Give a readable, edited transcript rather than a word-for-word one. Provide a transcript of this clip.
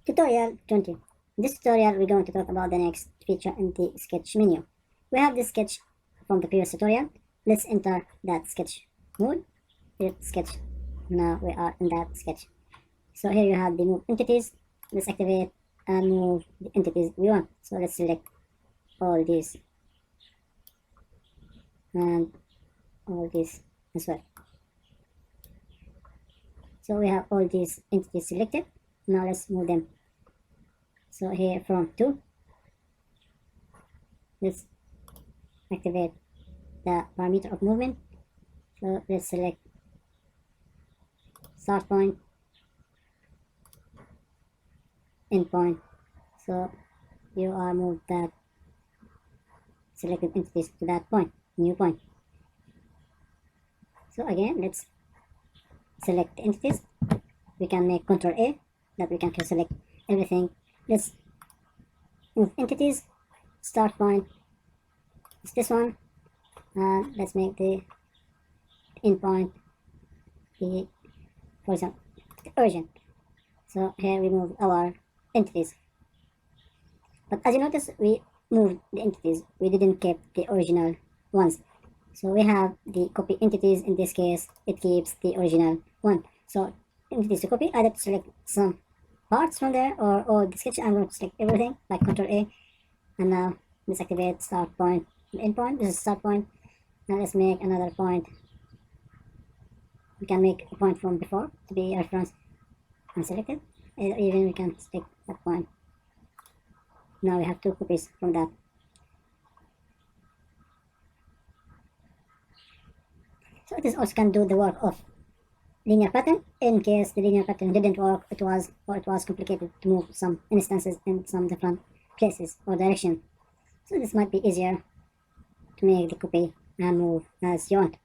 Tutorial 20. In this tutorial, we're going to talk about the next feature in the sketch menu. We have this sketch from the previous tutorial. Let's enter that sketch mode. Hit sketch. Now we are in that sketch. So here you have the move entities. Let's activate and move the entities we want. So let's select all these and all these as well. So we have all these entities selected. Now let's move them. So here from 2, let's activate the parameter of movement. So let's select start point, end point. So you are moved that selected entities to that point, new point. So again, let's select the entities. We can make Ctrl A, that we can select everything. Let's move entities, start point, it's this one, and let's make the end point the, for example, the origin. So here we move our entities. But as you notice, we moved the entities, we didn't keep the original ones. So we have the copy entities. In this case, it keeps the original one. So entities to copy, either to select some parts from there or all the sketch. I'm going to select everything like Ctrl A, and now let's activate start point and end point. This is start point. Now let's make another point. We can make a point from before to be reference unselected, even we can select that point. Now we have 2 copies from that. So this also can do the work of linear pattern in case the linear pattern didn't work, it was complicated to move some instances in some different places or direction. So this might be easier to make the copy and move as you want.